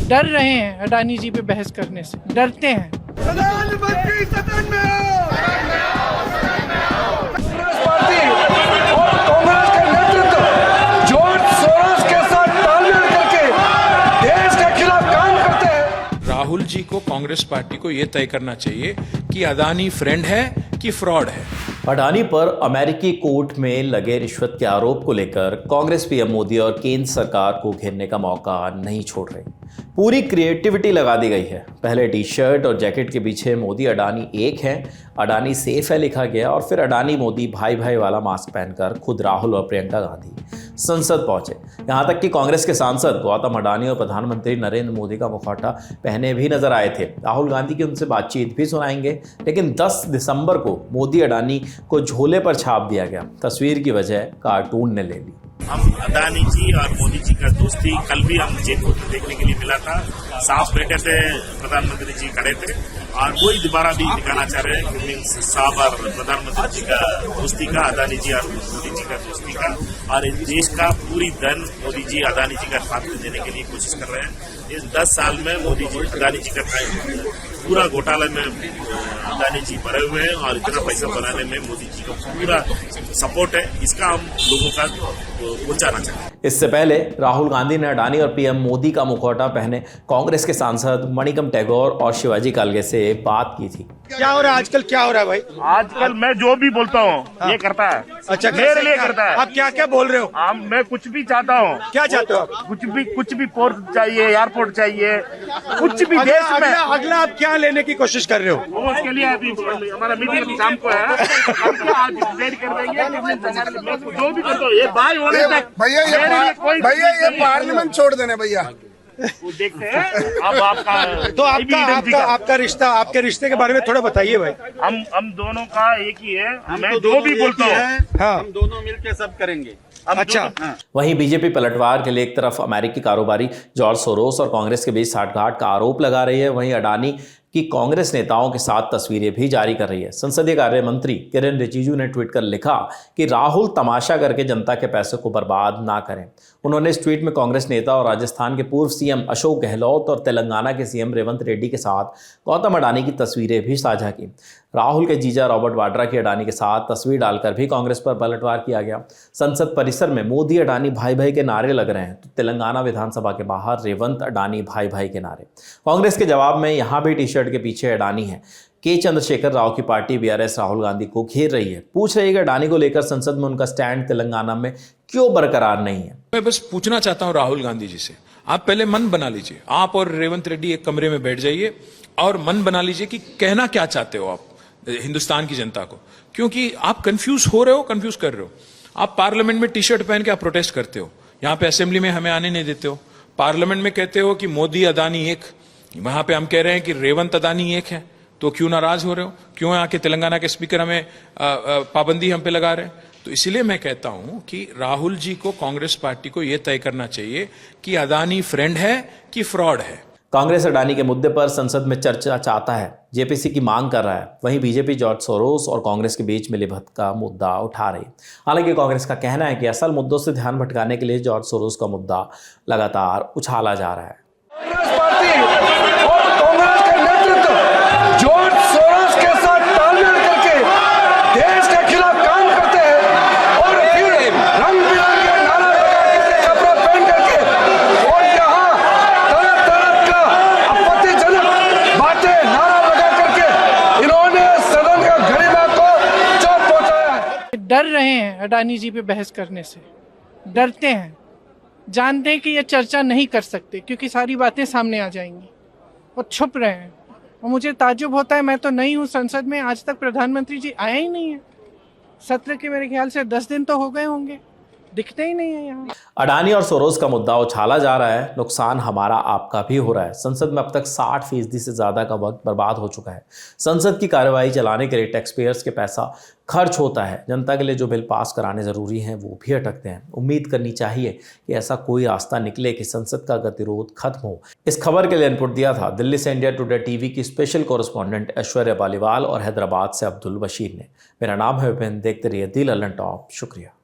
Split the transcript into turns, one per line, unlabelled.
डर रहे हैं अडानी जी पे बहस करने से, डरते हैं।
प्रधानमंत्री सदन में कांग्रेस पार्टी और कांग्रेस का नेतृत्व जॉर्ज सोरोस के साथ तालमेल करके देश के खिलाफ काम करते हैं।
राहुल जी को, कांग्रेस पार्टी को यह तय करना चाहिए कि अदानी फ्रेंड है कि फ्रॉड है।
अडानी पर अमेरिकी कोर्ट में लगे रिश्वत के आरोप को लेकर कांग्रेस पीएम मोदी और केंद्र सरकार को घेरने का मौका नहीं छोड़ रही। पूरी क्रिएटिविटी लगा दी गई है। पहले टी शर्ट और जैकेट के पीछे मोदी अडानी एक है, अडानी सेफ है लिखा गया, और फिर अडानी मोदी भाई भाई वाला मास्क पहनकर खुद राहुल और प्रियंका गांधी संसद पहुंचे। यहां तक कि कांग्रेस के सांसद गौतम अडानी और प्रधानमंत्री नरेंद्र मोदी का मुखौटा पहने भी नजर आए थे। राहुल गांधी की उनसे बातचीत भी सुनाएंगे, लेकिन 10 दिसंबर को मोदी अडानी को झोले पर छाप दिया गया। तस्वीर की वजह कार्टून ने ले ली।
हम अडानी जी और मोदी जी का दोस्ती कल भी हम जयपुर में देखने के लिए मिला था। साफ बैठे थे, प्रधानमंत्री जी खड़े थे और वही दोबारा भी दिखाना चाह रहे हैं कि साहब और प्रधानमंत्री जी का दोस्ती का, अडानी जी और मोदी जी का दोस्ती का, और इस देश का पूरी धन मोदी जी अडानी जी का खाते में देने के लिए कोशिश कर रहे हैं। इस 10 साल में मोदी जी अडानी जी का पूरा घोटाला में अडानी जी भरे हुए हैं और इतना पैसा बनाने में मोदी जी का पूरा सपोर्ट है। इसका हम लोगों का पहुंचाना चाहिए।
इससे पहले राहुल गांधी ने अडानी और पीएम मोदी का मुखौटा पहने कांग्रेस के सांसद मणिकम टैगोर और शिवाजी कालगे से बात की थी।
क्या हो रहा है आजकल? क्या हो रहा है भाई?
आजकल मैं जो भी बोलता हूँ ये करता है।
अच्छा,
मेरे लिए करता है।
आप क्या क्या बोल रहे हो?
मैं कुछ भी चाहता हूँ।
क्या चाहते हो आप?
कुछ भी पोर्ट चाहिए, एयरपोर्ट चाहिए, कुछ भी देश में।
अगला आप क्या लेने की कोशिश कर रहे हो?
वो उसके लिए अभी हमारा मीटिंग शाम को है। हम क्या आज डिसाइड कर देंगे कि मैं जो भी करता हूँ ये भाई होने तक।
भैया ये पार्लियामेंट छोड़ देने भैया।
वो देखते हैं। अब आपका
तो आपका रिश्ता, आपके रिश्ते के बारे में थोड़ा बताइए भाई।
हम दोनों का एक ही है। मैं जो भी बोलता हूँ
हम
दोनों मिलकर सब करेंगे।
अच्छा।
वहीं बीजेपी पलटवार के लिए एक तरफ अमेरिकी कारोबारी जॉर्ज सोरोस और कांग्रेस के बीच साठगांठ का आरोप लगा रही है, वहीं अडानी की कांग्रेस नेताओं के साथ तस्वीरें भी जारी कर रही है। संसदीय कार्य मंत्री किरेन रिजिजू ने ट्वीट कर लिखा कि राहुल तमाशा करके जनता के पैसे को बर्बाद ना करें। उन्होंने इस ट्वीट में कांग्रेस नेता और राजस्थान के पूर्व सीएम अशोक गहलोत और तेलंगाना के सीएम रेवंत रेड्डी के साथ गौतम अडानी की तस्वीरें भी साझा की। राहुल के जीजा रॉबर्ट वाड्रा की अडानी के साथ तस्वीर डालकर भी कांग्रेस पर पलटवार किया गया। संसद परिसर में मोदी अडानी भाई भाई के नारे लग रहे हैं, तो तेलंगाना विधानसभा के बाहर रेवंत अडानी भाई भाई के नारे। कांग्रेस के जवाब में यहां भी टी शर्ट के पीछे अडानी है। के चंद्रशेखर राव की पार्टी बीआरएस राहुल गांधी को घेर रही है, पूछ रही है कि अडानी को लेकर संसद में उनका स्टैंड तेलंगाना में क्यों बरकरार नहीं है।
मैं बस पूछना चाहता हूं राहुल गांधी जी से, आप पहले मन बना लीजिए। आप और रेवंत रेड्डी एक कमरे में बैठ जाइए और मन बना लीजिए कि कहना क्या चाहते हो आप हिंदुस्तान की जनता को, क्योंकि आप कंफ्यूज हो रहे हो, कंफ्यूज कर रहे हो। आप पार्लियामेंट में टी शर्ट पहन के आप प्रोटेस्ट करते हो, यहां पे असेंबली में हमें आने नहीं देते हो। पार्लियामेंट में कहते हो कि मोदी अडानी एक, वहां पे हम कह रहे हैं कि रेवंत अडानी एक है, तो क्यों नाराज हो रहे हो? क्यों आके तेलंगाना के स्पीकर हमें पाबंदी हम पे लगा रहे हैं? तो इसीलिए मैं कहता हूं कि राहुल जी को, कांग्रेस पार्टी को यह तय करना चाहिए कि अडानी फ्रेंड है कि फ्रॉड है।
कांग्रेस अडानी के मुद्दे पर संसद में चर्चा चाहता है, जेपीसी की मांग कर रहा है। वहीं बीजेपी जॉर्ज सोरोस और कांग्रेस के बीच मिलीभगत का मुद्दा उठा रही। हालांकि कांग्रेस का कहना है कि असल मुद्दों से ध्यान भटकाने के लिए जॉर्ज सोरोस का मुद्दा लगातार उछाला जा रहा है।
कांग्रेस पार्टी और कांग्रेस का नेतृत्व जॉर्ज सोरोस के साथ तालमेल करके देश के खिलाफ काम करते हैं और फिर रंग बिरंगे नारा लगा के कपड़ा पहन करके और यहाँ तरह तरह का आपत्तिजनक बातें नारा लगा करके इन्होंने सदन का गरिमा को चौक पहुंचाया है।
डर रहे हैं अडानी जी पे बहस करने से, डरते हैं, जानते हैं कि ये चर्चा नहीं कर सकते क्योंकि सारी बातें सामने आ जाएंगी, और छुप रहे हैं। और मुझे ताज्जुब होता है, मैं तो नहीं हूँ संसद में, आज तक प्रधानमंत्री जी आया ही नहीं है। सत्र के मेरे ख्याल से 10 दिन तो हो गए होंगे, दिखते ही नहीं है यहाँ।
अडानी और सोरोस का मुद्दा उछाला जा रहा है, नुकसान हमारा आपका भी हो रहा है। संसद में अब तक 60% से ज्यादा का वक्त बर्बाद हो चुका है। संसद की कार्यवाही चलाने के लिए टैक्स पेयर्स के पैसा खर्च होता है। जनता के लिए जो बिल पास कराने जरूरी हैं वो भी अटकते हैं। उम्मीद करनी चाहिए कि ऐसा कोई रास्ता निकले कि संसद का गतिरोध खत्म हो। इस खबर के लिए इनपुट दिया था दिल्ली से इंडिया टुडे टीवी की स्पेशल कॉरेस्पॉन्डेंट ऐश्वर्या पालीवाल और हैदराबाद से अब्दुल बशीर ने। मेरा नाम है विपिन, देखते रहिए दी ललन टॉप। शुक्रिया।